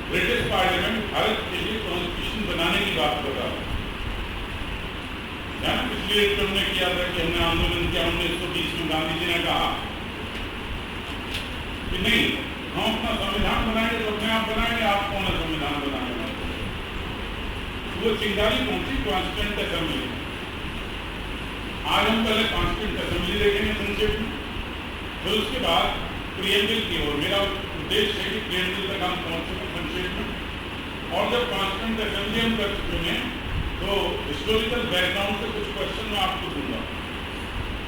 British parliament Bharat के लिए constitution बनाने की बात कर रहा है। पिछले एक हमने किया था कि हमने आंदोलन किया 1920 में, गांधी जी ने कहा कि नहीं, हम अपना संविधान बनाएंगे तो अपने आप बनाएंगे, आप कौन है संविधान बनाने वाले। वो चिंगारी पहुंची कॉन्स्टिट्यूंट असेंबली। आज हम पहले कॉन्स्टिट्यूंट असेंबली देखेंगे संक्षेप में, फिर उसके बाद प्रियम्बल की ओर। मेरा उद्देश्य है कि प्रियम्बल तक हम पहुंच सकें संक्षेप में, और जब कॉन्स्टिट्यूंट असेंबली हम कर चुके हैं तो हिस्टोरिकल बैकग्राउंड से कुछ क्वेश्चन मैं आपको दूंगा।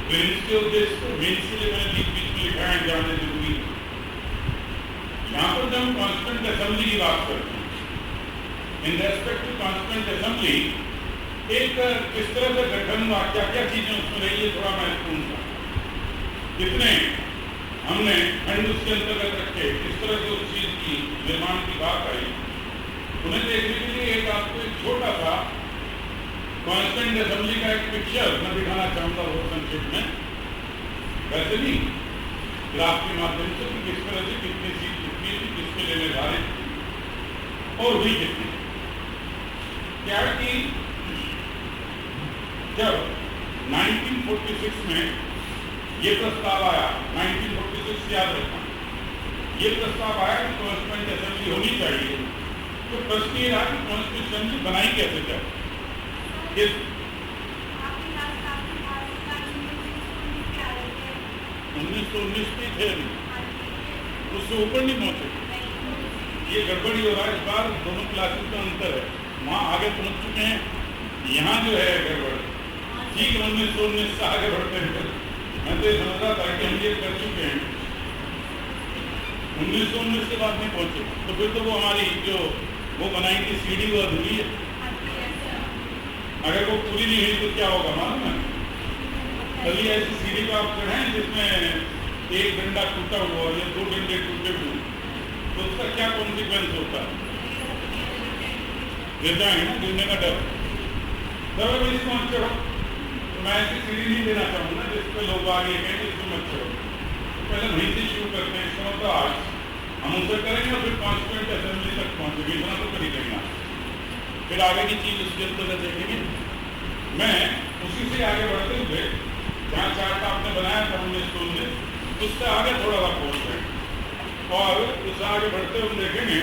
मेंस के उद्देश्य से, मेंस के लिए मैंने बीच बीच में लिखा है, जानने जरूरी। यहाँ पर जब हम कॉन्स्टिट्यूंट असेंबली की बात करते हैं, in respect to constituent assembly, एक किस तरह से गठन हुआ, क्या क्या चीजें उसमें रही है, थोड़ा महत्वपूर्ण था। कितने हमने खंड उसके अंतर्गत रखे, किस तरह से उस चीज की निर्माण की बात आई, उन्हें देखने के लिए एक आपको एक छोटा सा कॉन्स्टिट्यूंट असेंबली का एक पिक्चर मैं दिखाना चाहूंगा वो संक्षेप में, वैसे नहीं ग्राफ के माध्यम से, कि किस तरह से कितनी सीट कितनी थी, किसके लेने जा रहे थे और हुई कितनी। क्या कि जब 1946 में ये प्रस्ताव आया, 1946 याद रखना, ये प्रस्ताव आया कि कॉन्स्टिट्यूंट असेंबली होनी चाहिए, तो प्रश्न ये रहा कि कॉन्स्टिट्यूंट असेंबली बनाई कैसे जाए। 1919 में थे, उससे ऊपर नहीं पहुंचे। ये गड़बड़ी हो रहा है, इस बार दोनों क्लासेस का अंतर है, वहाँ आगे पहुंच चुके हैं, यहाँ जो है गड़बड़। ठीक है, 1919 से आगे बढ़ते हैं। मैं तो ये समझ रहा था कि हम ये कर चुके हैं, 1919 के बाद नहीं पहुंचे, तो फिर तो वो हमारी जो वो बनाई थी सीढ़ी वो अधूरी है। अगर वो पूरी नहीं हुई तो क्या होगा मालूम है? कभी ऐसी सीढ़ी को आप चढ़ाएं जिसमें एक डंडा टूटा हुआ या 2 डंडे टूटे हुए, तो उसका क्या कॉन्सिक्वेंस होता है? गिर जाएंगे ना, गिरने का डर। तब अगर इसको मत चढ़ो, तो मैं ऐसी सीढ़ी नहीं देना चाहूँगा जिसपे लोग आगे कहें इसको मत चढ़ो। तो पहले वहीं से शुरू करते हैं, इसका मतलब आज हम उसे करेंगे और फिर कॉन्स्टिट्यूंट असेंबली तक पहुँचेंगे, इतना तो कर ही देंगे। फिर आगे की चीज उसके अंतर्गत देखेंगे। मैं उसी से आगे बढ़ते हुए जहाँ चार्ट आपने बनाया था 1919, उससे आगे थोड़ा सा पहुँच गए, और उससे आगे बढ़ते हुए देखेंगे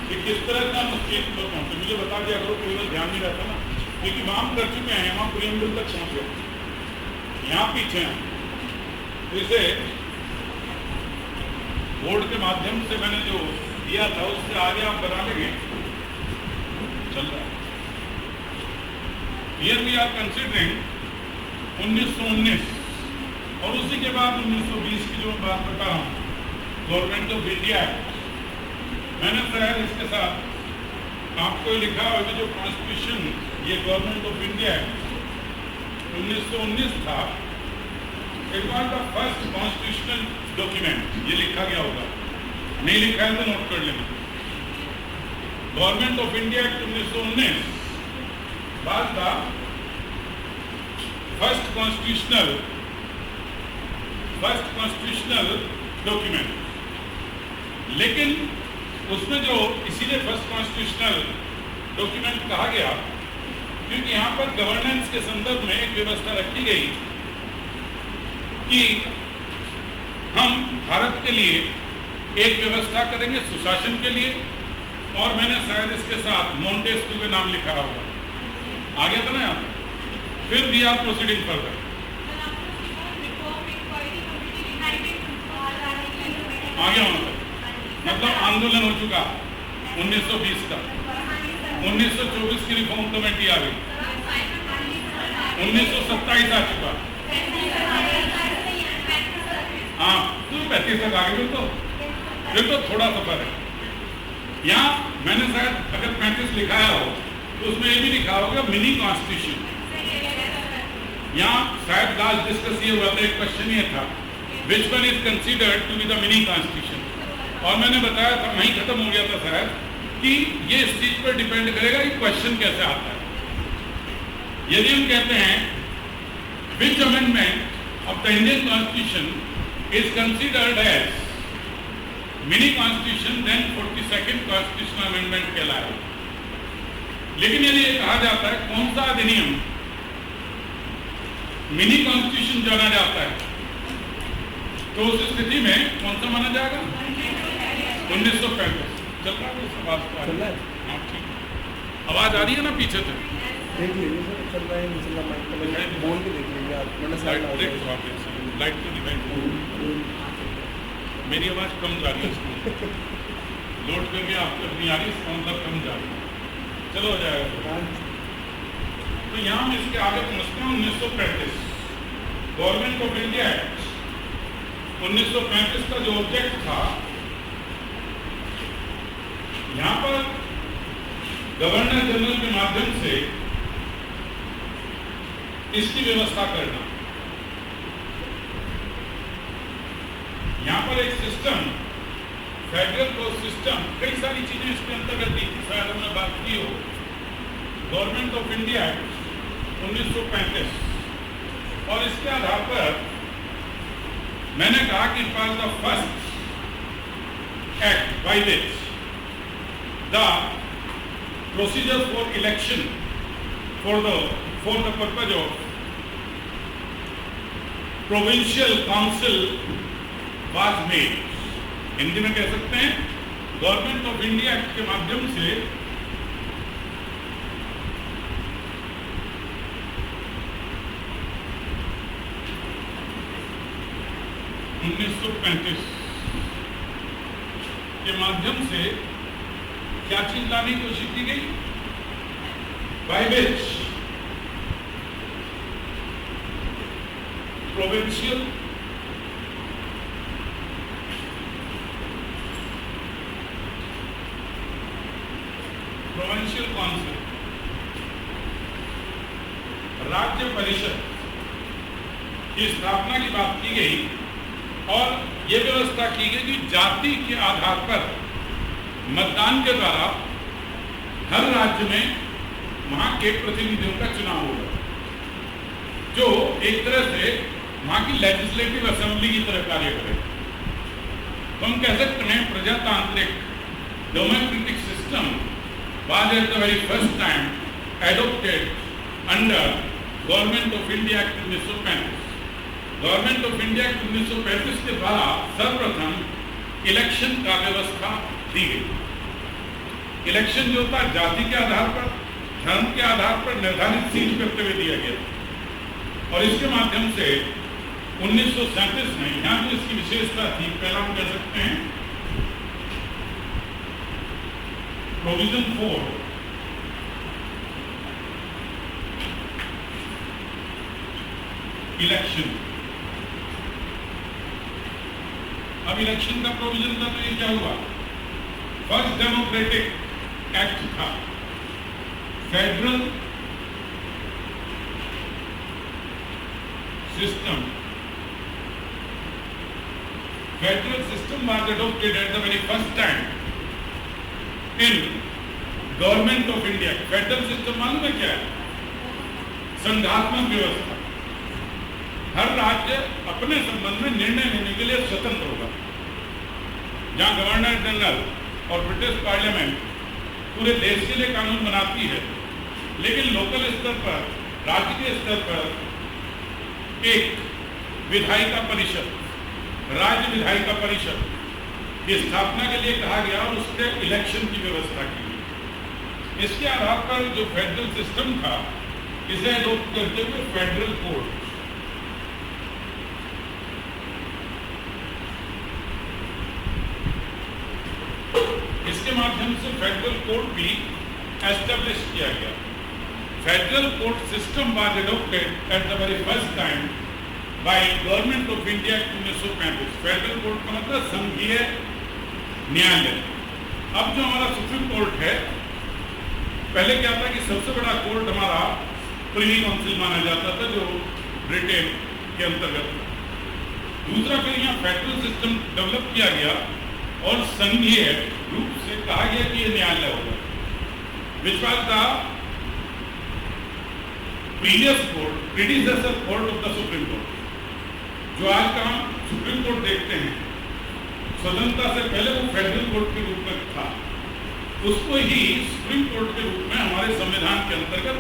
कि किस तरह से हम उस चीज पर पहुँचे। मुझे बता दिया करो, कोई ध्यान नहीं रहता ना, क्योंकि वहाँ हम कर चुके हैं, वहाँ प्रियम्बल तक पहुँच गए, यहाँ पीछे हैं। तो इसे बोर्ड के माध्यम से मैंने जो दिया था उससे आगे आप बना लेंगे, चल रहा है। Here we are considering 1919 और उसी के बाद 1920 की जो मैं बात बता रहा हूँ, गवर्नमेंट ऑफ इंडिया। मैंने शायद इसके साथ आपको लिखा होगा जो कॉन्स्टिट्यूशन, ये गवर्नमेंट ऑफ इंडिया 1919 था, it was the first constitutional document, ये लिखा गया होगा, नहीं लिखा है तो नोट कर लेना। Government of India act 1919 was the first constitutional document। लेकिन उसमें जो इसीलिए फर्स्ट कॉन्स्टिट्यूशनल डॉक्यूमेंट कहा गया क्योंकि यहाँ पर गवर्नेंस के संदर्भ में एक व्यवस्था रखी गई कि हम भारत के लिए एक व्यवस्था करेंगे सुशासन के लिए, और मैंने शायद इसके साथ मोंटेस्क्यू के नाम लिखा होगा, आगे था ना यहाँ। फिर वी आर प्रोसीडिंग फर्दर। आगे होना था, मतलब आंदोलन हो चुका 1920 का, 1924 की रिफॉर्म कमेटी आ गई, 1927 आ चुका, हाँ तो 35 तक आगे फिर तो थोड़ा सफर है। यहाँ मैंने शायद अगर 35 लिखाया हो तो उसमें ये भी लिखा होगा मिनी कॉन्स्टिट्यूशन। यहाँ शायद लास्ट डिस्कस ये हुआ था, एक क्वेश्चन ये था which one is considered to be the mini constitution, और मैंने बताया था, वहीं खत्म हो गया था शायद, कि ये इस चीज पर डिपेंड करेगा कि क्वेश्चन कैसे आता है। यदि हम कहते हैं which amendment of the Indian constitution is considered as mini constitution then 42nd constitutional amendment कहलाएगा। लेकिन यदि ये कहा जाता है कौन सा अधिनियम मिनी कॉन्स्टिट्यूशन जाना जाता है, तो उस स्थिति में कौन सा माना जाएगा? 1935। चल रहा है आवाज? हाँ ठीक है। आवाज आ रही है ना पीछे से? देख लीजिए सर, चल रहा है इंशाल्लाह, माइक बोल के देख लीजिए आप, वरना साइड लाइट तो डिपेंड। मेरी आवाज कम जा रही है इसमें, लोड करके आपको नहीं आ रही, इसका मतलब कम जा रही है। चलो हो जाएगा। तो यहाँ हम इसके आगे पहुँचते हैं। 1935 गवर्नमेंट ऑफ इंडिया एक्ट 1935 का जो ऑब्जेक्ट था, यहाँ पर गवर्नर जनरल के माध्यम से इसकी व्यवस्था करना। यहाँ पर एक सिस्टम, फेडरल कोर्ट सिस्टम, कई सारी चीजें इसके अंतर्गत थी, शायद हमने बात की हो। गवर्नमेंट ऑफ इंडिया एक्ट 1935, और इसके आधार पर मैंने कहा कि it was the first act by which the procedure for election for the purpose of provincial council was made. Hindi में कह सकते हैं गवर्नमेंट ऑफ इंडिया एक्ट के माध्यम से 1935 के माध्यम से क्या चीज लाने की कोशिश की गई? बाय विच प्रोविंशियल काउंसिल, राज्य परिषद की स्थापना की बात की गई, और यह व्यवस्था की गई कि जाति के आधार पर मतदान के द्वारा हर राज्य में वहां के प्रतिनिधियों का चुनाव होगा, जो एक तरह से वहां की लेजिस्लेटिव असेंबली की तरह कार्य करे। तो हम कह सकते हैं प्रजातांत्रिक democratic system was at the very first time adopted under Government of India Act 1935। Government of India act 1935 के द्वारा सर्वप्रथम इलेक्शन का व्यवस्था दी गई। इलेक्शन जो था जाति के आधार पर, धर्म के आधार पर निर्धारित सीट करते हुए दिया गया, और इसके माध्यम से 1937 में यहाँ जो इसकी विशेषता थी, पहला हम कह सकते हैं प्रोविजन फॉर इलेक्शन। अब इलेक्शन का प्रोविजन था, तो ये क्या हुआ? फर्स्ट डेमोक्रेटिक एक्ट था, federal system. Federal system was adopted at the very first time in government of India. Federal system मालूम है क्या है? संघात्मक व्यवस्था। हर राज्य अपने संबंध में निर्णय लेने के लिए स्वतंत्र होगा। जहां गवर्नर जनरल और ब्रिटिश पार्लियामेंट पूरे देश के लिए कानून बनाती है, लेकिन लोकल स्तर पर, राज्य के स्तर पर एक विधायिका परिषद, राज्य विधायिका परिषद की स्थापना के लिए कहा गया, और उसके इलेक्शन की व्यवस्था की गई। इसके आधार पर जो फेडरल सिस्टम था, इसे एडॉप्ट करते हुए फेडरल कोड, इसके माध्यम से फेडरल कोड भी एस्टेब्लिश किया गया। Federal court system was adopted at the very first time by government of India 1935। Federal court का मतलब संघीय न्यायालय। अब जो हमारा सुप्रीम कोर्ट है, पहले क्या था कि सबसे बड़ा कोर्ट हमारा प्रिवी काउंसिल माना जाता था, जो ब्रिटेन के अंतर्गत। दूसरा फिर यहाँ फेडरल सिस्टम डेवलप किया गया, और संघीय रूप से कहा गया कि यह न्यायालय होगा, which was the previous court, predecessor court of the supreme court. जो आज का हम सुप्रीम कोर्ट देखते हैं, स्वतंत्रता से पहले वो फेडरल कोर्ट के रूप में था, उसको ही सुप्रीम कोर्ट के रूप में हमारे संविधान के अंतर्गत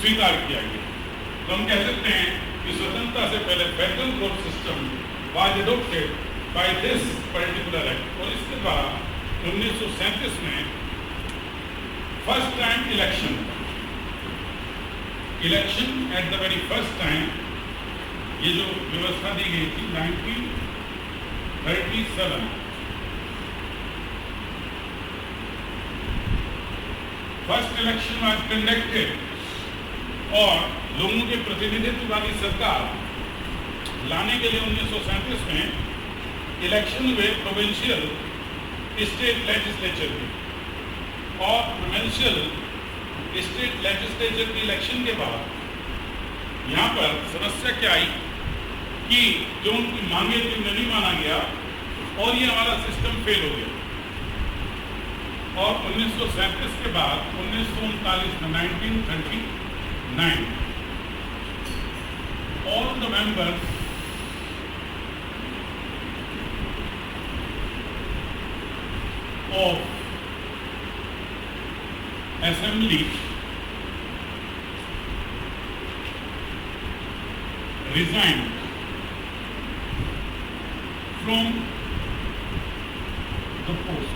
स्वीकार किया गया। तो हम कह सकते हैं कि स्वतंत्रता से पहले federal court system was adopted by this particular act. और इसके द्वारा 1937 में first time election at the very first time, ये जो व्यवस्था दी गई थी 1937, फर्स्ट इलेक्शन वाज कंडक्टेड और लोगों के प्रतिनिधित्व वाली सरकार लाने के लिए 1937 में इलेक्शन हुए प्रोविंशियल स्टेट लेजिस्लेचर के। और प्रोविंशियल स्टेट लेजिस्लेचर की इलेक्शन के बाद यहाँ पर समस्या क्या आई कि जो उनकी मांगे थी उन्हें नहीं माना गया और ये हमारा सिस्टम फेल हो गया। और 1937 के बाद 1939 में 1939 all the members of assembly resigned from the post।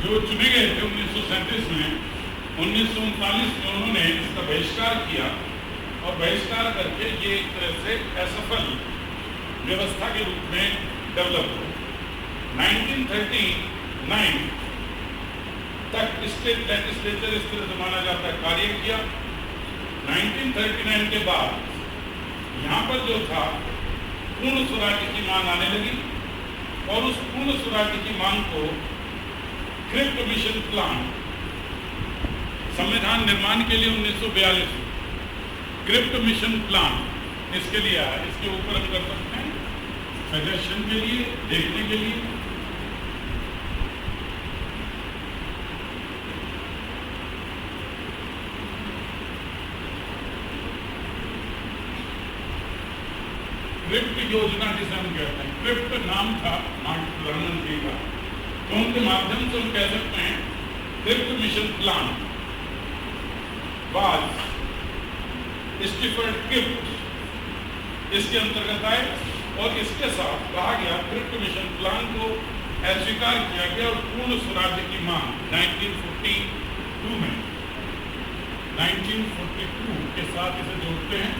जो चुने गए थे 1937 में, 1939 में उन्होंने इसका बहिष्कार किया और बहिष्कार करके ये एक तरह से असफल व्यवस्था के रूप में डेवलप हो। 1939 तक स्टेट लेजिस्लेचर इस तरह से माना जाता है कार्य किया। 1939 के बाद यहाँ पर जो था पूर्ण स्वराज्य की मांग आने लगी और उस पूर्ण स्वराज्य की मांग को क्रिप्ट मिशन प्लान संविधान निर्माण के लिए 1942 क्रिप्ट मिशन प्लान इसके लिए आया। इसके ऊपर हम कर सकते हैं सजेशन के लिए, देखने के लिए। क्रिप्ट योजना जिसे हम कहते हैं, क्रिप्ट नाम था प्रधानमंत्री का, तो उनके माध्यम से हम कह सकते हैं crypt mission plan was Stafford crypt इसके अंतर्गत आए और इसके साथ कहा गया क्रिप्ट मिशन प्लान को अस्वीकार किया गया और पूर्ण स्वराज्य की मांग 1942 में 1942 के साथ इसे जोड़ते हैं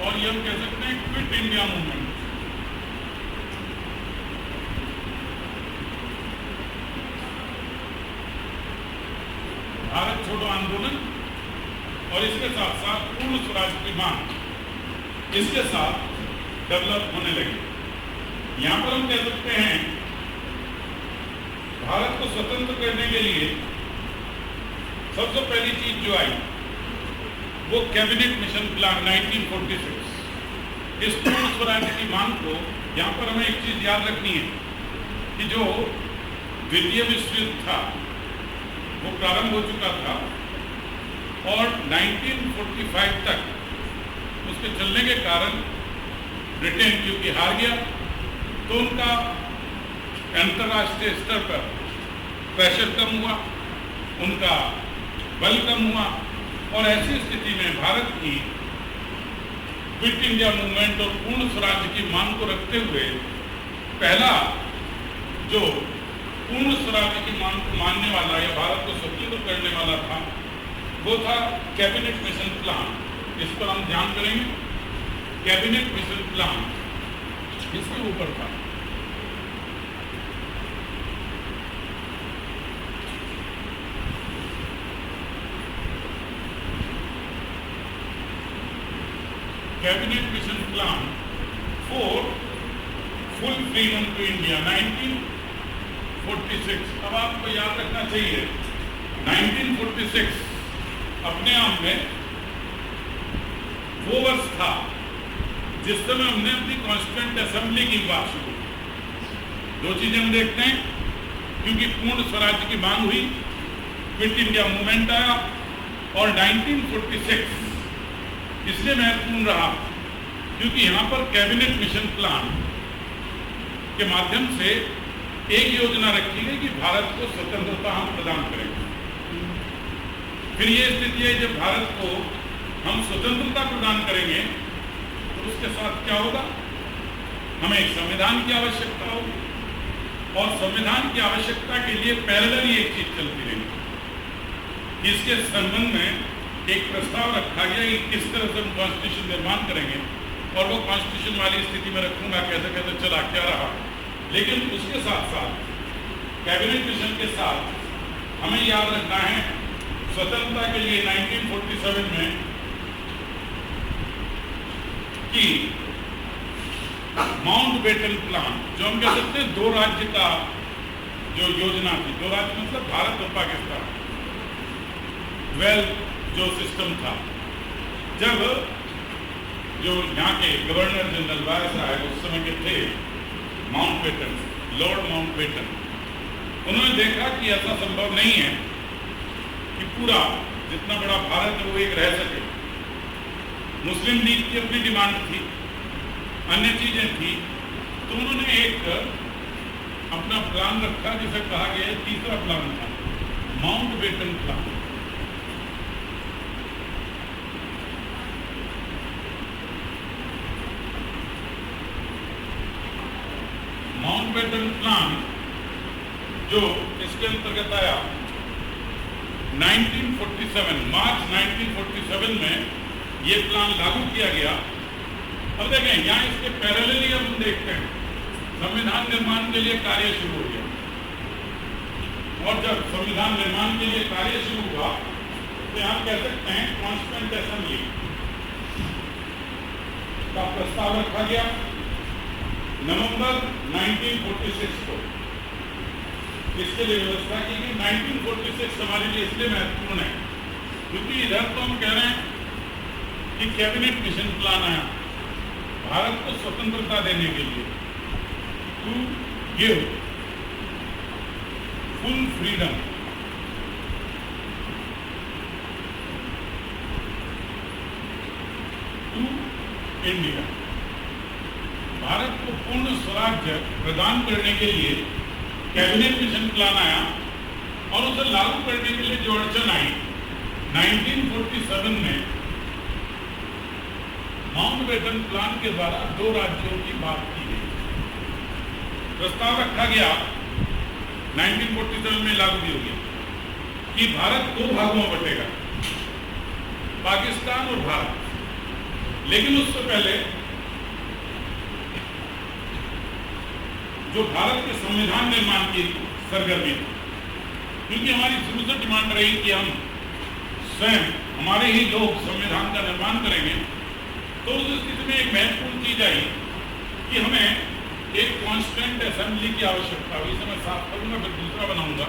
और ये हम कह सकते हैं क्विट इंडिया मूवमेंट। भारत छोड़ो आंदोलन और इसके साथ साथ पूर्ण स्वराज की मांग इसके साथ डेवलप होने लगी। यहां पर हम कह सकते हैं भारत को स्वतंत्र करने के लिए सबसे पहली चीज जो आई वो कैबिनेट मिशन प्लान 1946। इस पूर्ण स्वराज की मांग को यहां पर हमें एक चीज याद रखनी है कि जो द्वितीय विश्व युद्ध था वो प्रारंभ हो चुका था और 1945 तक उसके चलने के कारण ब्रिटेन क्योंकि हार गया तो उनका अंतर्राष्ट्रीय स्तर पर प्रेशर कम हुआ, उनका बल कम हुआ और ऐसी स्थिति में भारत की क्विट इंडिया मूवमेंट और पूर्ण स्वराज्य की मांग को रखते हुए पहला जो पूर्ण स्वराज्य की मांग को मानने वाला या भारत को स्वतंत्र करने वाला था वो था कैबिनेट मिशन प्लान। इस पर हम ध्यान करेंगे। कैबिनेट मिशन प्लान इसके ऊपर था। Cabinet mission plan for full freedom to India 1946। अब आपको याद रखना चाहिए 1946 अपने आप में वो वर्ष था जिस समय हमने अपनी कॉन्स्टिट्यूएंट असेंबली की बात शुरू की। दो चीजें हम देखते हैं क्योंकि पूर्ण स्वराज्य की मांग हुई, क्विट इंडिया मूवमेंट आया और 1946 इसलिए महत्वपूर्ण रहा क्योंकि यहाँ पर कैबिनेट मिशन प्लान के माध्यम से एक योजना रखी गई कि भारत को स्वतंत्रता हम प्रदान करेंगे। फिर ये स्थिति है जब भारत को हम स्वतंत्रता प्रदान करेंगे तो उसके साथ क्या होगा, हमें एक संविधान की आवश्यकता होगी और संविधान की आवश्यकता के लिए पैरेलली एक चीज चलती रहेगी। इसके संबंध में एक प्रस्ताव रखा गया कि किस तरह से हम कॉन्स्टिट्यूशन निर्माण करेंगे और वो कॉन्स्टिट्यूशन वाली स्थिति में रखूंगा कैसे कैसे चला क्या रहा। लेकिन उसके साथ साथ कैबिनेट मिशन के साथ हमें याद रखना है स्वतंत्रता के लिए 1947 में कि माउंटबेटन प्लान, जो हम कह सकते हैं 2 राज्य का जो योजना थी, 2 राज्य मतलब भारत और पाकिस्तान, जो सिस्टम था, जब जो यहाँ के गवर्नर जनरल वायसराय उस समय के थे माउंटबेटन, लॉर्ड माउंटबेटन, उन्होंने देखा कि ऐसा संभव नहीं है कि पूरा जितना बड़ा भारत है वो एक रह सके। मुस्लिम लीग की अपनी डिमांड थी, अन्य चीजें थी, तो उन्होंने एक अपना प्लान रखा जिसे कहा गया तीसरा प्लान था, माउंटबेटन प्लान। माउंटबेटन प्लान जो इसके अंतर्गत आया 1947, मार्च 1947 में ये प्लान लागू किया गया। अब देखें यहाँ इसके पैरेलली हम देखते हैं संविधान निर्माण के लिए कार्य शुरू हो गया, और जब संविधान निर्माण के लिए कार्य शुरू हुआ तो यहाँ कह सकते हैं कॉन्स्टिट्यूएंट असेंबली का प्रस्ताव रखा गया नवंबर 1946 को। इसके लिए व्यवस्था की गई। 1946 हमारे लिए इसलिए महत्वपूर्ण है क्योंकि इधर तो हम कह रहे हैं कि कैबिनेट मिशन प्लान आया भारत को स्वतंत्रता देने के लिए, to give full freedom to India. Bharat को पूर्ण स्वराज्य प्रदान करने के लिए कैबिनेट मिशन प्लान आया और उसे लागू करने के लिए जो अड़चन आई 1947 में माउंटबेटन प्लान के द्वारा 2 राज्यों की बात की गई। प्रस्ताव रखा गया 1947 में लागू भी हो गया कि भारत 2 भागों में बटेगा, पाकिस्तान और भारत। लेकिन उससे पहले जो भारत के संविधान निर्माण की सरगर्मी, क्योंकि हमारी शुरू से डिमांड रही कि हम स्वयं हमारे ही लोग संविधान का निर्माण करेंगे, तो उस स्थिति में एक महत्वपूर्ण चीज आई कि हमें एक कॉन्स्टिट्यूएंट असेंबली की आवश्यकता हुई। इसे मैं साफ करूंगा फिर दूसरा बनाऊंगा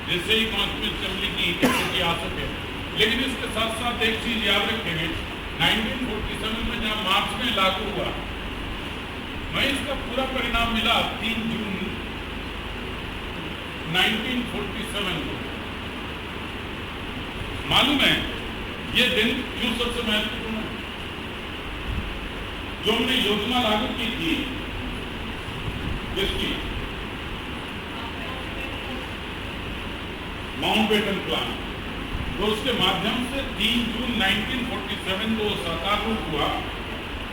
जिससे ही कॉन्स्टिट्यूएंट असेंबली की स्थिति आ सके। लेकिन इसके साथ साथ एक चीज याद रखेंगे 1947 में जहाँ मार्च में लागू हुआ, मैं इसका पूरा परिणाम मिला 3 जून 1947 को। मालूम है ये दिन क्यों सबसे महत्वपूर्ण है? जो हमने योजना लागू की थी इसकी माउंटबेटन प्लान, तो उसके माध्यम से 3 जून 1947 को साकार रूप हुआ।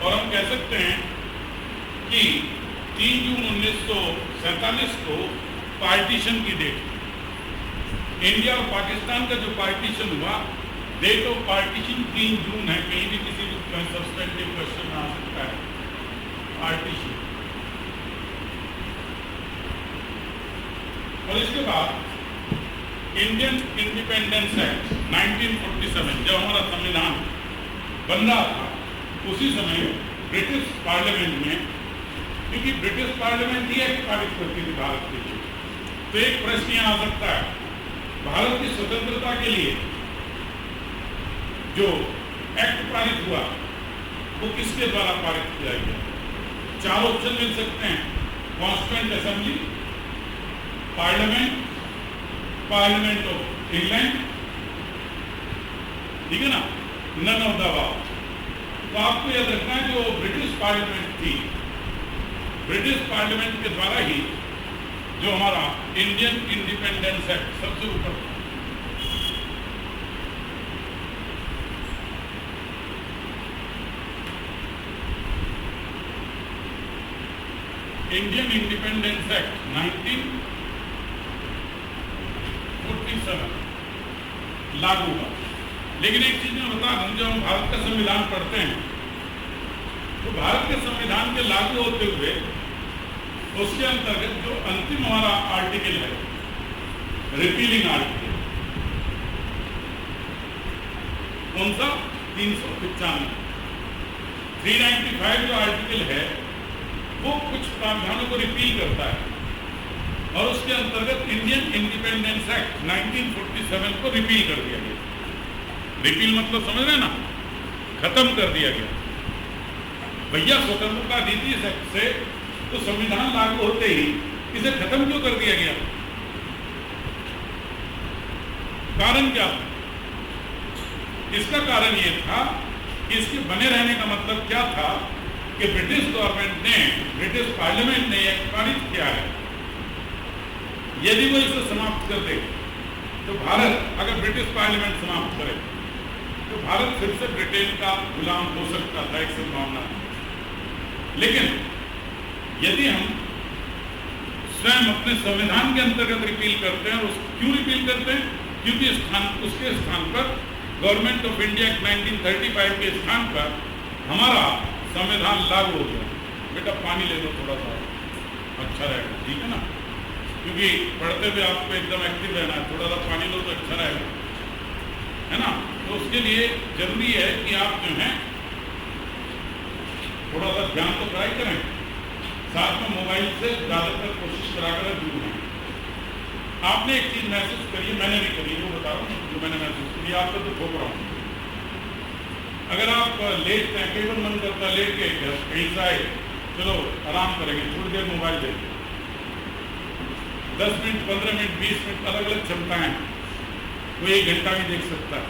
और हम कह सकते हैं कि 3 जून 1947 को पार्टीशन की डेट, इंडिया और पाकिस्तान का जो पार्टीशन हुआ, डेट ऑफ पार्टीशन 3 जून है। कहीं भी किसी भी सब्सटेंटिव क्वेश्चन आ सकता है पार्टीशन। और इसके बाद इंडियन इंडिपेंडेंस एक्ट 1947, जब हमारा संविधान बन रहा था, उसी समय ब्रिटिश पार्लियामेंट में, क्योंकि ब्रिटिश पार्लियामेंट ही एक्ट पारित करती थी भारत के लिए, तो एक प्रश्न यहाँ आ सकता है, भारत की स्वतंत्रता के लिए जो एक्ट पारित हुआ वो किसके द्वारा पारित किया गया? 4 ऑप्शन मिल सकते हैं, constituent assembly, parliament, parliament of England, ठीक है ना, नन ऑफ द अबव। तो आपको याद रखना है जो ब्रिटिश पार्लियामेंट थी, ब्रिटिश पार्लियामेंट के द्वारा ही जो हमारा इंडियन इंडिपेंडेंस एक्ट सबसे ऊपर था। इंडियन इंडिपेंडेंस एक्ट 1947 लागू हुआ। लेकिन एक चीज मैं बता दूं, जब हम भारत का संविधान पढ़ते हैं तो भारत के संविधान के लागू होते हुए उसके अंतर्गत जो अंतिम हमारा आर्टिकल है, रिपीलिंग आर्टिकल, कौन सा 395 जो आर्टिकल है वो कुछ प्रावधानों को रिपील करता है और उसके अंतर्गत इंडियन इंडिपेंडेंस एक्ट 1947 को रिपील कर दिया गया। रिपील मतलब समझ रहे ना, खत्म कर दिया गया। भैया स्वतंत्रता दी थी इस एक्ट से, तो संविधान लागू होते ही इसे खत्म क्यों कर दिया गया? कारण क्या था? इसका कारण यह था कि इसके बने रहने का मतलब क्या था कि ब्रिटिश गवर्नमेंट ने, ब्रिटिश पार्लियामेंट ने यह पारित किया है, यदि वो इसे समाप्त कर दे तो भारत, अगर ब्रिटिश पार्लियामेंट समाप्त करे तो भारत फिर से ब्रिटेन का गुलाम हो सकता था, एक संभावना। लेकिन यदि हम स्वयं अपने संविधान के अंतर्गत रिपील करते हैं, और क्यों रिपील करते हैं? क्योंकि उसके स्थान पर गवर्नमेंट ऑफ इंडिया एक्ट 1935 के स्थान पर हमारा संविधान लागू हो गया। बेटा पानी ले लो थोड़ा सा, अच्छा रहेगा, ठीक है ना? क्योंकि पढ़ते हुए आपको एकदम एक्टिव रहना है, थोड़ा सा पानी लो तो अच्छा रहेगा, है ना? तो उसके लिए जरूरी है कि आप जो है थोड़ा सा ध्यान तो ट्राई करें, साथ में मोबाइल से ज़्यादातर कोशिश करा कर दूर हैं। आपने एक चीज़ महसूस करी है, मैंने भी करी, वो बता रहा हूँ जो मैंने महसूस करी, आपको तो ठोक रहा हूँ। अगर आप लेटते हैं, कई बार मन करता है लेट के कहीं से आए, चलो आराम करेंगे, थोड़ी देर मोबाइल देखें, 10 मिनट, 15 मिनट, 20 मिनट, अलग अलग क्षमता है, वो 1 घंटा भी देख सकता है।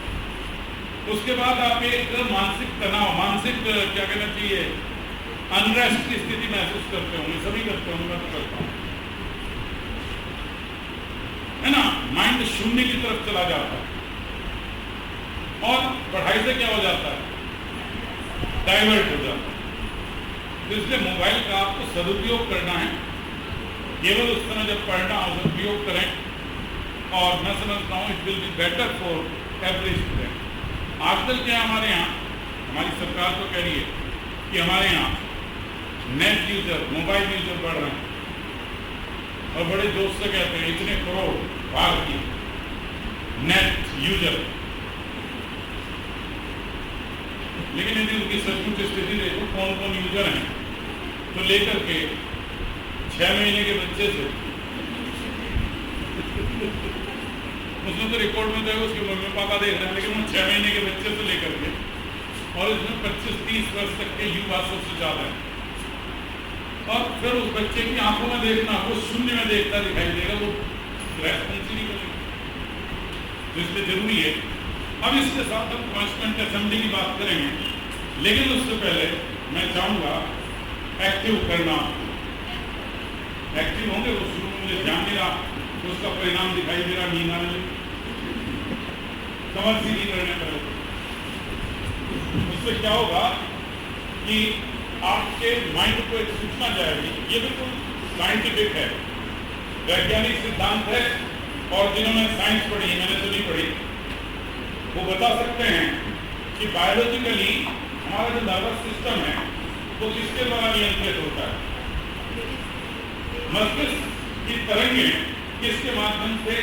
उसके बाद आप एक मानसिक तनाव, मानसिक क्या कहना चाहिए, अनरेस्ट की स्थिति महसूस करते होंगे, सभी करते होंगे, मैं तो करता हूँ, है ना? माइंड शून्य की तरफ चला जाता है और पढ़ाई से क्या हो जाता है, डाइवर्ट हो जाता है। तो इसलिए मोबाइल का आपको सदुपयोग करना है, केवल उस समय जब पढ़ना हो सदुपयोग करें, और मैं समझता हूँ it will be better for every student. आजकल क्या हमारे यहाँ, हमारी सरकार तो कह रही है कि हमारे यहाँ नेट यूजर, मोबाइल यूजर बढ़ रहे हैं, और बड़े जोश से कहते हैं इतने करोड़ भारतीय नेट यूजर। लेकिन यदि उनकी सचमुच स्थिति देखो कौन कौन यूजर हैं, तो लेकर के 6 महीने के बच्चे से, उसमें तो रिकॉर्ड में देखो उसके मम्मी पापा देख रहे हैं, लेकिन वो 6 महीने के बच्चे से लेकर के और इसमें 25-30 वर्ष तक के युवा सबसे ज़्यादा है। और फिर उस बच्चे की आंखों में देखना, वो शून्य में देखता दिखाई देगा, वो रेस्पॉन्स नहीं करेगा। तो इसलिए जरूरी है। अब इसके साथ हम कॉन्स्टिट्यूएंट असेंबली की बात करेंगे, लेकिन उससे पहले मैं चाहूँगा एक्टिव करना। एक्टिव होंगे, वो शुरू में मुझे ध्यान दे रहा, तो उसका परिणाम दिखाई दे रहा, नींद आने लगी, समझ सीधी करने पर। उससे क्या होगा कि आपके माइंड को एक सूचना जाएगी, ये बिल्कुल साइंटिफिक है, वैज्ञानिक सिद्धांत है, और जिन्होंने साइंस पढ़ी, मैंने तो नहीं पढ़ी, वो बता सकते हैं कि बायोलॉजिकली हमारा जो नर्वस सिस्टम है वो किसके द्वारा नियंत्रित होता है? मस्तिष्क की तरंगें किसके माध्यम से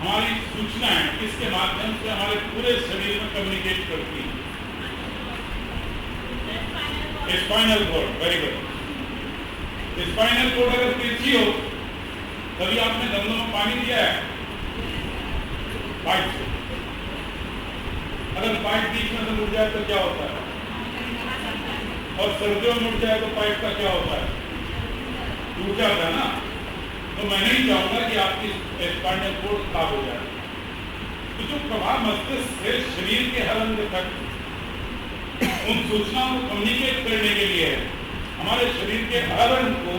हमारी सूचनाएं, किसके माध्यम से हमारे पूरे शरीर में कम्युनिकेट करती है? Spinal cord, very good. Spinal cord अगर तिरछी हो, तभी आपने गंदों में पानी दिया है पाइप से, अगर पाइप बीच में से मुड़ जाए तो क्या होता है? और सर्दियों में मुड़ जाए तो पाइप का क्या होता है? टूट जाता है ना। तो मैं नहीं चाहूंगा कि आपकी स्पाइनल कॉर्ड खराब हो जाए। तो जो प्रभाव मस्तिष्क से शरीर के हर अंग तक उन सूचनाओं को कम्युनिकेट करने के लिए है। हमारे शरीर के हर अंग को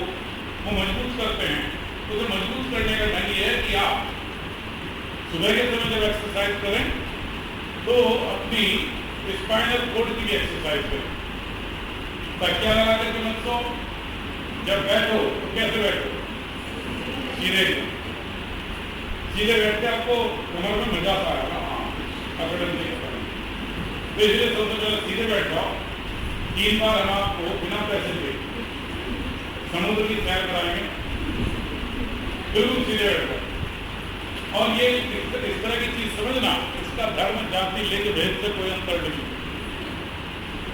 वो मजबूत करते हैं। उसे मजबूत करने का ढंग ये है कि आप सुबह के समय जब एक्सरसाइज करें तो अपनी स्पाइनल कोड की भी एक्सरसाइज करें। तकिया लगा करके मत सो, जब बैठो तो कैसे बैठो, सीधे सीधे बैठ के आपको कमर में मजा आएगा, अकड़न नहीं करता। तो इसलिए सबसे पहले सीधे बैठ जाओ। 3 बार हम आपको बिना पैसे के समुद्र की सैर कराएंगे, बिल्कुल सीधे बैठ जाओ। और ये इस तरह की चीज समझना, इसका धर्म जाति लेके भेद से कोई अंतर नहीं।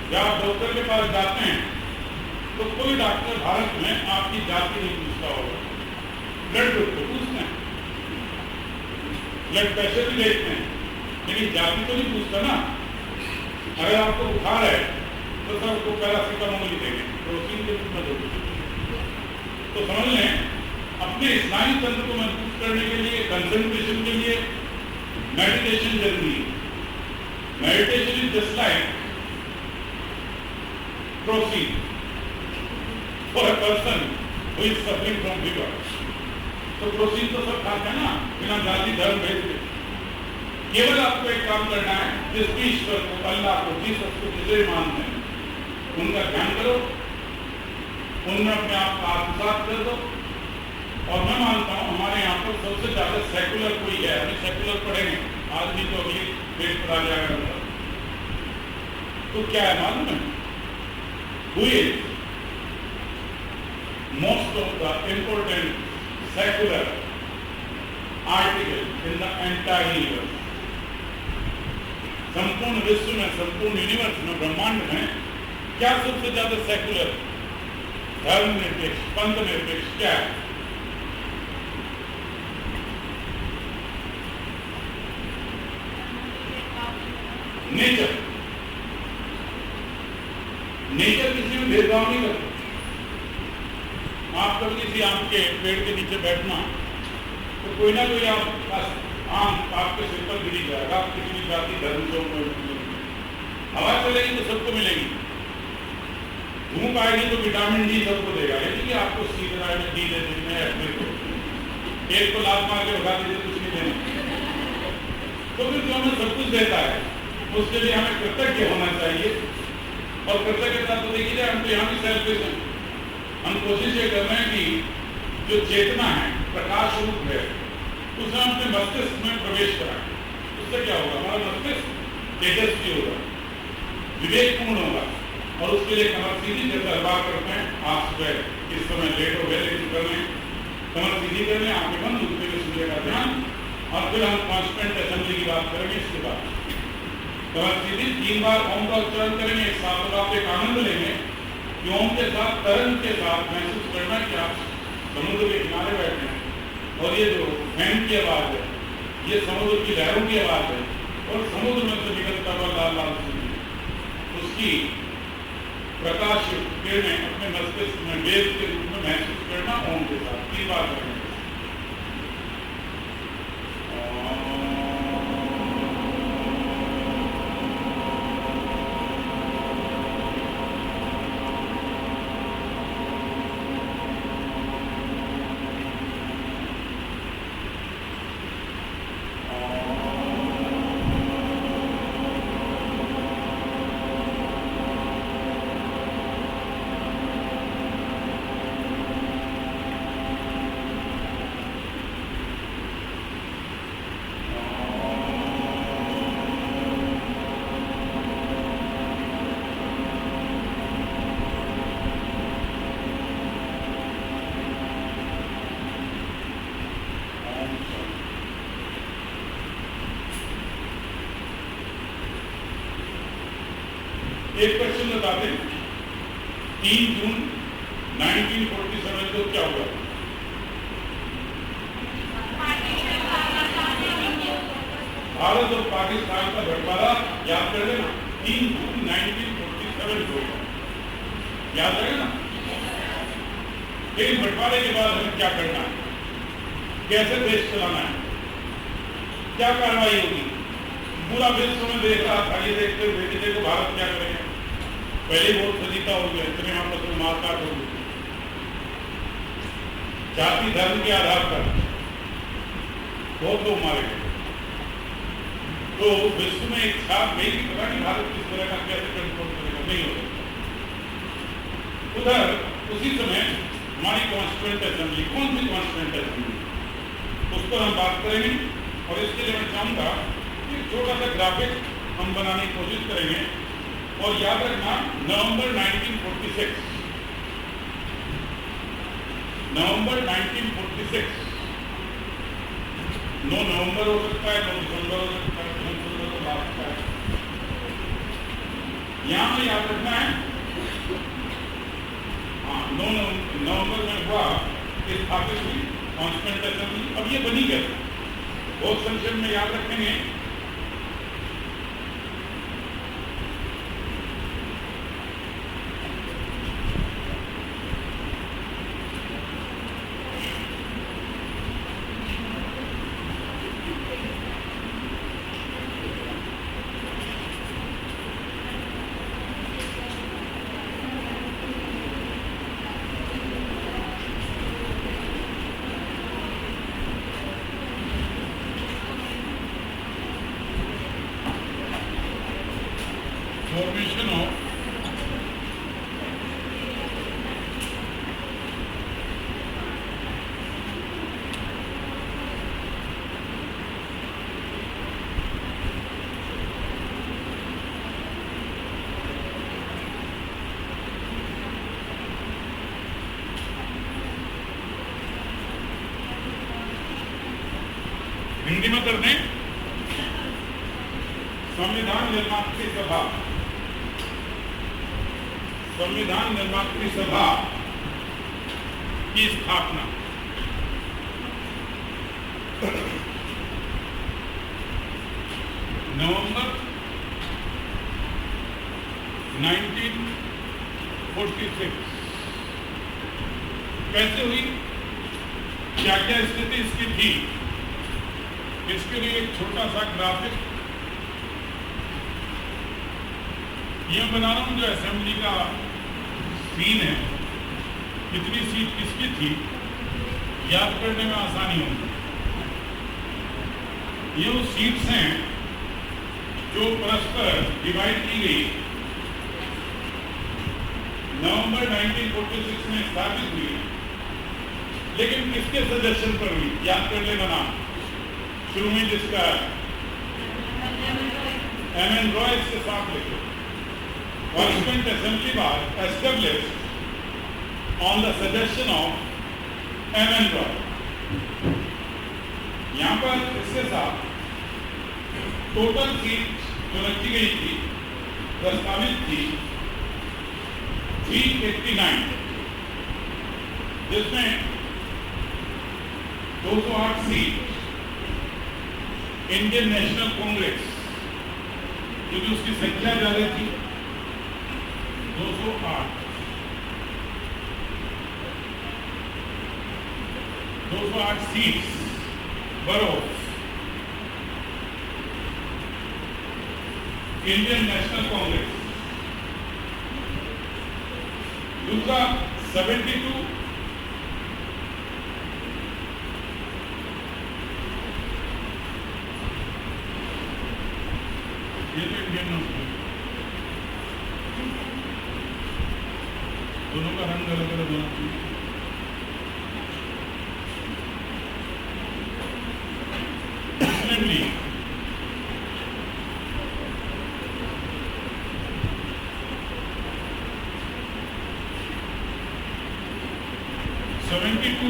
जब आप डॉक्टर के पास जाते हैं तो कोई डॉक्टर भारत में आपकी जाति नहीं पूछता होगा। ब्लड ग्रुप को पूछते हैं, ब्लड प्रेशर भी देखते हैं, लेकिन जाति तो नहीं पूछता ना। अगर आपको बुखार है तो सबको पैरासीटामोल ही देंगे, प्रोटीन के रूप में दोगे। तो समझ लें, अपने स्नायु तंत्र को मजबूत करने के लिए, कंसंट्रेशन के लिए मेडिटेशन जरूरी है। Meditation is just like proceed for a person who is suffering from fever. तो प्रोसीड तो सब खाते हैं ना, बिना जाति धर्म भेद के। केवल आपको एक काम करना है, जिस ईश्वर को, अल्लाह को, जीसस को जिसे मानते हैं उनका ध्यान करो, उनमें अपने आप का आत्मसात कर दो। और मैं मानता हूँ हमारे यहाँ पर सबसे ज्यादा सेकुलर कोई है, अभी सेकुलर पढ़ेंगे, आदमी तो अभी पेट पर आ जाएगा। तो क्या है मालूम है? Who is most of the important secular article in the entire universe? संपूर्ण विश्व में, संपूर्ण यूनिवर्स में, ब्रह्मांड में क्या सबसे ज्यादा सेकुलर, धर्म निरपेक्ष, पंथ निरपेक्ष क्या है? नेचर। नेचर किसी में भेदभाव नहीं करता। आप कभी किसी आम के पेड़ के नीचे बैठना तो कोई ना कोई आम आपके सिर पर गिरी जाएगा। आप किसी भी जाति धर्म से हवा चलेगी तो सबको मिलेगी, धूप आएगी तो विटामिन डी सबको देगा। यानी कि आपको सी में डी दे देना है, एक को लात मार के उठा दीजिए, कुछ नहीं देना। तो फिर जो हमें सब कुछ देता है उसके लिए हमें कृतज्ञ होना चाहिए। और कृतज्ञता तो देखिए जाए, हम तो यहाँ भी सेल्फिश हैं। हम कोशिश ये कर रहे हैं कि जो चेतना है, प्रकाश रूप है, उसे हम अपने मस्तिष्क में प्रवेश कराएं। उससे क्या होगा? हमारा मस्तिष्क तेजस्वी होगा, विवेकपूर्ण होगा। और उसके लिए कमर सीधी जैसे अखबार करते हैं, आप सुबह इस समय लेट हो गए लेकिन कर लें, कमर सीधी कर लें, आंखें बंद, उठते हुए सूर्य का ध्यान। और फिर हम कॉन्स्टेंट असेंबली की बात करेंगे। इसके बाद कमर सीधी 3 बार ओम का उच्चारण करेंगे। एक साथ आप एक आनंद लेंगे कि ओम के साथ, तरंग के साथ महसूस करना कि आप समुद्र के किनारे बैठे हैं और ये जो फैन की आवाज़ है, ये समुद्र की लहरों की आवाज़ है। और समुद्र में से निकलता हुआ लाल लाल सूर्य, उसकी प्रकाश किरणें अपने मस्तिष्क में वेद के रूप में महसूस करना ओम के साथ 3 बार करेंगे। एक क्वेश्चन बता दें, 3 जून 1947 को क्या हुआ? भारत और पाकिस्तान का बंटवारा याद कर लेना। 3 जून 1947 को याद रहेगा ना। लेकिन बंटवारे के बाद हमें क्या करना है, कैसे देश चलाना है, क्या कार्रवाई होगी? पूरा विश्व में देख रहा था, ये देखते हुए कि देखो भारत क्या करेगा। पहले वोट से जीता हो गया, इतने आपस में मारकाट हो गई, जाति धर्म के आधार पर बहुत लोग मारे गए। तो विश्व में एक छाप गई कि पता नहीं भारत किस तरह का कैसे कंट्रोल करेगा, नहीं हो सकता। उधर उसी समय हमारी कॉन्स्टिट्यूएंट असेंबली, कौन सी कॉन्स्टिट्यूएंट असेंबली, उस पर हम बात करेंगे। और इसके लिए मैं चाहूंगा कि छोटा सा ग्राफिक हम बनाने की कोशिश करेंगे। और याद रखना, नवंबर 1946, नवंबर 1946, 9 नवंबर हो सकता है, 9 दिसंबर हो सकता है, 9 दिसंबर को बात सकता है। यहाँ में याद रखना है, हाँ 9 नवंबर में हुआ कि स्थापित हुई कॉन्स्टिट्यूएंट असेंबली। अब ये बनी गई, बहुत संक्षेप में याद रखेंगे। Formation of हिंदी में कर दें, संविधान निर्मात्री सभा, संविधान निर्मात्री सभा की स्थापना। नवंबर 1946 कैसे हुई, क्या क्या स्थिति इसकी थी, इसके लिए एक छोटा सा ग्राफिक ये बना रहा हूं। जो असेंबली का सीन है, कितनी सीट किसकी थी, याद करने में आसानी होगी। ये वो सीट्स हैं जो परस्पर डिवाइड की गई, नवंबर 1946 में स्थापित हुई। लेकिन किसके सजेशन पर हुई, याद कर लेना नाम, शुरू में जिसका एमएन रॉय के साथ लिखे। Constituent Assembly was established on the suggestion of M.N. Roy। यहाँ पर इसके साथ टोटल सीट जो रखी गई थी, प्रस्तावित थी 389, जिसमें 208 सीट इंडियन नेशनल कांग्रेस, क्योंकि उसकी संख्या ज्यादा थी, 208 सीट्स बरोज इंडियन नेशनल कांग्रेस। दूसरा 72 ये तो इंडियन दोनों का रंग अलग अलग होना चाहिए। मुस्लिम लीग,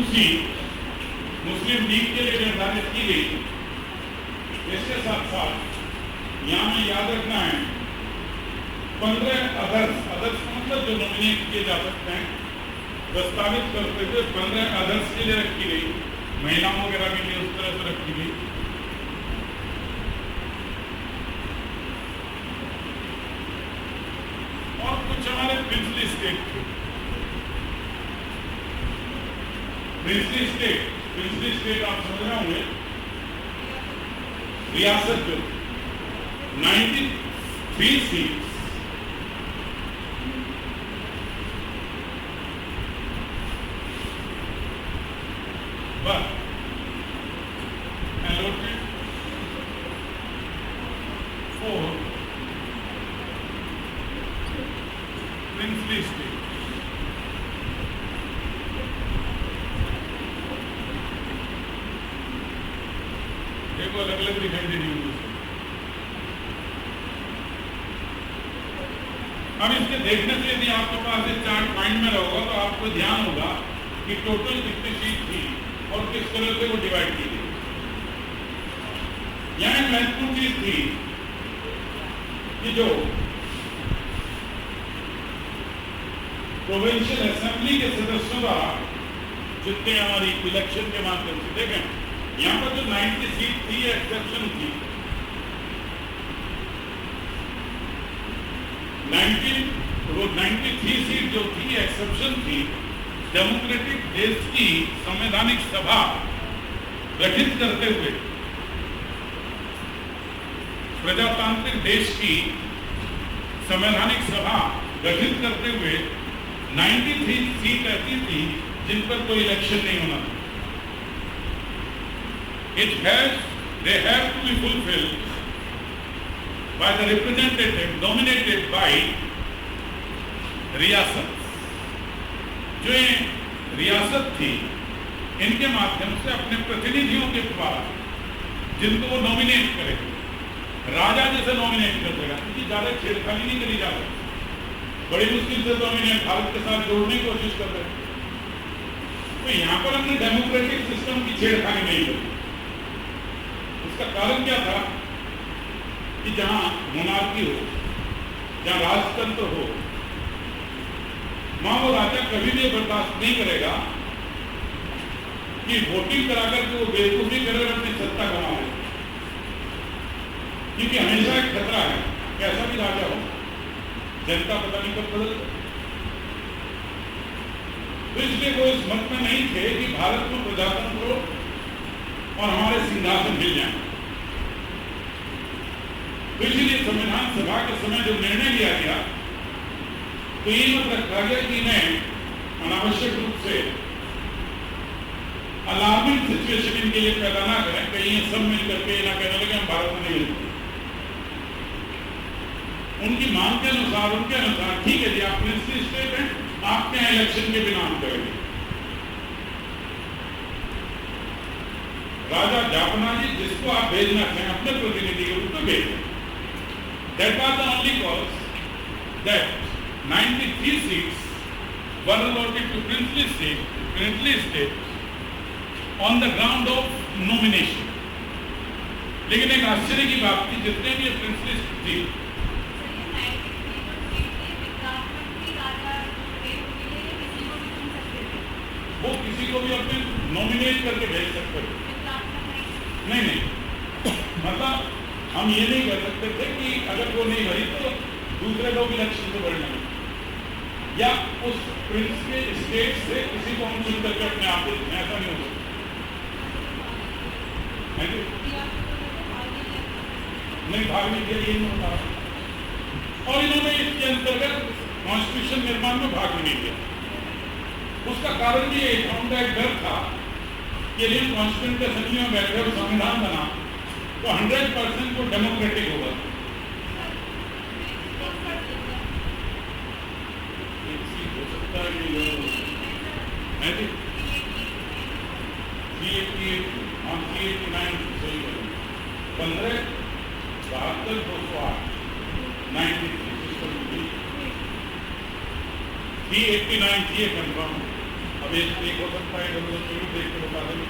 सीट मुस्लिम लीग के लिए निर्धारित की गई। इसके साथ साथ यहाँ में याद रखना है 15 अदर्स का मतलब जो नॉमिनेट किए जा सकते हैं, प्रस्तावित करते हुए 15 अदर्स के लिए रखी गई, महिलाओं वगैरह के लिए उस तरह से रखी गई। और कुछ हमारे प्रिंसली स्टेट थे। प्रिंसली स्टेट आप समझ रहे होंगे, रियासत जो 93 seats were allotted for princely state. देखो अलग अलग दिखाई दे रही होंगी। अब इसके देखने से यदि आपके पास ये चार्ट माइंड में रहेगा तो आपको ध्यान होगा कि टोटल कितनी सीट थी और किस तरह से वो डिवाइड की गई। यहाँ एक महत्वपूर्ण चीज थी कि जो प्रोविंशियल असेंबली के सदस्यों द्वारा जितने हमारी इलेक्शन के माध्यम से देखें, यहाँ पर जो 90 सीट थी ये एक्सेप्शन थी। 93 सीट जो थी एक्सेप्शन थी। डेमोक्रेटिक देश की संवैधानिक सभा गठित करते हुए, प्रजातांत्रिक देश की संवैधानिक सभा गठित करते हुए 93 सीट ऐसी थी जिन पर कोई इलेक्शन नहीं होना था। They have to be fulfilled by the representative dominated by रियासत। जो ये रियासत थी इनके माध्यम से अपने प्रतिनिधियों के द्वारा जिनको वो नॉमिनेट करेगा, राजा जैसे नॉमिनेट कर देगा, क्योंकि ज्यादा छेड़खानी नहीं करी जा सकती। बड़ी मुश्किल से नॉमिनेट भारत के साथ जोड़ने की कोशिश कर रहे हैं। तो यहाँ पर हमने डेमोक्रेटिक सिस्टम की छेड़खानी नहीं करी। उसका कारण क्या था कि जहां मोनार्की हो, जहां राजतंत्र हो, वहां वो राजा कभी भी बर्दाश्त नहीं करेगा कि वोटिंग कराकर के वो बेवकूफी कर अपनी सत्ता गंवा ले। क्योंकि हमेशा एक खतरा है, कैसा भी राजा हो जनता पता नहीं कब बदल। तो इसलिए वो इस मत में नहीं थे कि भारत में प्रजातंत्र हो और हमारे सिंहासन मिल जाए। तो इसलिए संविधान सभा के समय जो निर्णय लिया गया तो ये मत रखा गया कि इन्हें अनावश्यक रूप से अलार्मिंग सिचुएशन इनके लिए पैदा ना करें, कहीं ये सब मिलकर के ना कहने लगे हम भारत में नहीं मिलते। उनकी मांग के अनुसार, उनके अनुसार ठीक है जी आप प्रिंसली स्टेट हैं, आपके यहाँ इलेक्शन के बिना हम करेंगे। राजा जापना जी जिसको आप भेजना चाहें अपने प्रतिनिधि के रूप में भेजें। That was the only cause that 93 seats were allotted to princely states on the ground of nomination. लेकिन एक आश्चर्य की बात थी, जितने भी प्रिंसली थी वो किसी को भी अपने नॉमिनेट करके भेज सकते थे। नहीं, मतलब हम ये नहीं कर सकते थे कि अगर वो नहीं भरी तो दूसरे लोग इलेक्शन से बढ़ जाएंगे, या उस प्रिंस के स्टेट से किसी को हम चुन करके अपने आप देते हैं, ऐसा नहीं हो सकता। नहीं भाग नहीं दिया, ये नहीं होता। और इन्होंने इसके अंतर्गत कॉन्स्टिट्यूशन निर्माण में भाग भी नहीं दिया। उसका कारण भी ये था, उनका एक डर था कि यदि कॉन्स्टिट्यूंट असेंबली में बैठे और संविधान बना तो 100% वो डेमोक्रेटिक होगा। हो सकता है कि 389 थी कंफर्म। अब एक हो सकता है देख के बता देंगे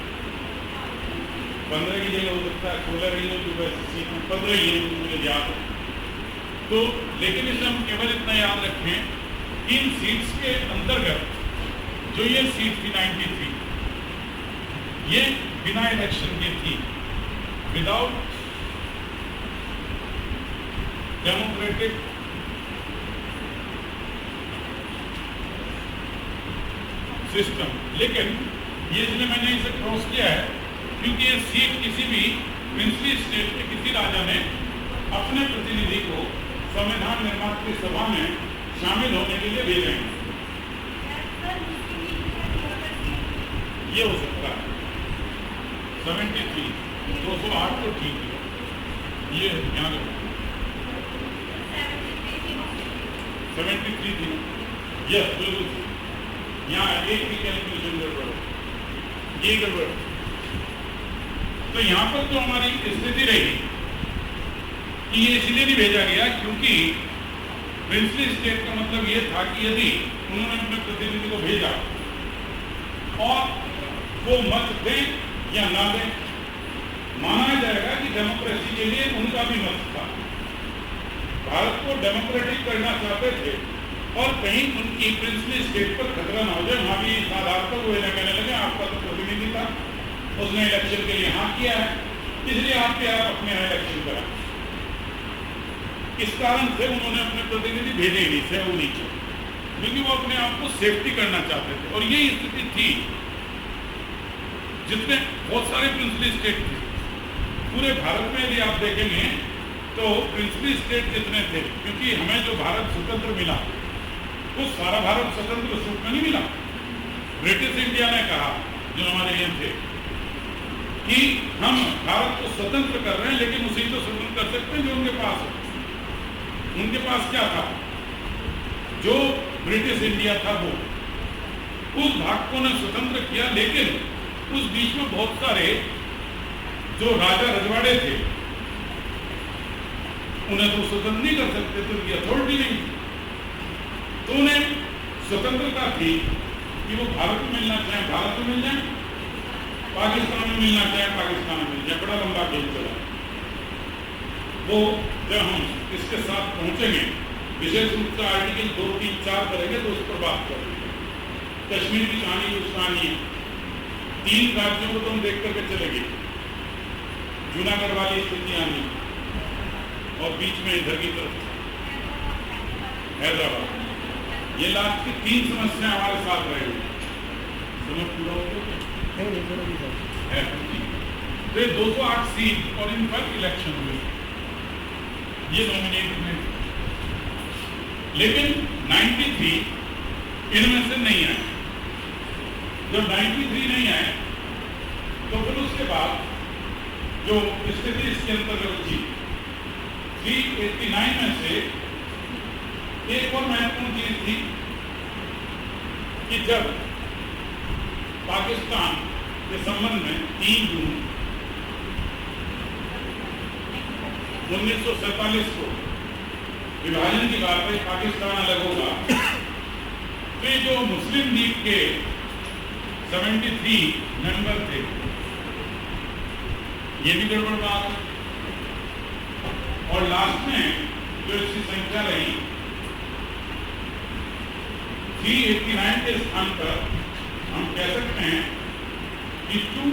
15 की जगह हो सकता है 16 रही हो, तो वैसे सीट में 15 ही है मुझे याद है। तो लेकिन इसमें हम केवल इतना याद रखें कि इन सीट्स के अंतर्गत जो ये सीट थी 93 ये बिना इलेक्शन के थी, विदाउट डेमोक्रेटिक सिस्टम। लेकिन ये इसलिए मैंने इसे क्रॉस किया है क्योंकि ये सीट किसी भी प्रिंसली स्टेट के किसी राजा ने अपने प्रतिनिधि को संविधान निर्माण की सभा में शामिल होने के लिए भेजेंगे। ये हो सकता है 73 208 तो ठीक है, ये यहाँ 73 थी, यस बिल्कुल, यहाँ एक भी कैलकुलेशन गड़बड़, ये गड़बड़। तो यहाँ पर तो हमारी स्थिति रही कि ये इसलिए नहीं भेजा गया क्योंकि प्रिंसली स्टेट का मतलब ये था कि यदि उन्होंने अपने प्रतिनिधि को भेजा और वो मत दें या ना दें, माना जाएगा कि डेमोक्रेसी के लिए उनका भी मत था। भारत को डेमोक्रेटिक करना चाहते थे और कहीं उनकी प्रिंसली स्टेट पर खतरा ना हो जाए, वहाँ भी इस आधार पर वो कहने लगे आपका तो प्रतिनिधि था, उसने इलेक्शन के लिए हाँ किया है, इसलिए आपके आप अपने यहाँ इलेक्शन करा। इस कारण से उन्होंने अपने प्रतिनिधि भेजे ही नहीं थे वो नीचे, क्योंकि वो अपने आप को सेफ्टी करना चाहते थे। और यही स्थिति थी, जितने बहुत सारे प्रिंसली स्टेट थे पूरे भारत में, यदि आप देखेंगे तो प्रिंसली स्टेट जितने थे, क्योंकि हमें जो भारत स्वतंत्र मिला वो सारा भारत स्वतंत्र रूप में नहीं मिला। ब्रिटिश इंडिया ने कहा, जो हमारे यहाँ थे, कि हम भारत को स्वतंत्र कर रहे हैं, लेकिन उसी तो स्वतंत्र कर सकते हैं जो उनके पास है। उनके पास क्या था? जो ब्रिटिश इंडिया था वो, उस भाग को ने स्वतंत्र किया, लेकिन उस बीच में बहुत सारे जो राजा रजवाड़े थे उन्हें तो स्वतंत्र नहीं कर सकते थे, उनकी अथॉरिटी नहीं थी। तो उन्हें स्वतंत्रता थी कि वो भारत में मिलना चाहे भारत में मिल जाए, पाकिस्तान में मिलना चाहे पाकिस्तान में मिल जाए। बड़ा लंबा खेल चला। वो जब हम इसके साथ पहुंचेंगे, विशेष रूप से आर्टिकल 2, 3, 4 करेंगे तो उस पर बात करेंगे। कश्मीर की कहानी उस कहानी है। 3 राज्यों को तो हम देख करके चलेंगे, जूनागढ़ वाली स्थिति आनी और बीच में इधर की तरफ हैदराबाद, ये लास्ट की 3 समस्या हमारे साथ रहेगी। समझ पूरा हो गया? तो 208 सीट और इन पर इलेक्शन हुए, ये नॉमिनेट हुए, लेकिन 93 इनमें से नहीं आए। जब 93 नहीं आए तो फिर उसके बाद जो स्थिति इसके अंतर्गत थी, 389 में से एक और महत्वपूर्ण चीज थी कि जब पाकिस्तान के संबंध में 3 जून 1947 को विभाजन की बात है, पाकिस्तान अलग होगा, तो जो मुस्लिम लीग के 73 मेंबर थे, ये भी गड़बड़ बात है। और लास्ट में जो इसकी संख्या रही 389 के स्थान पर हम कह सकते हैं कि 2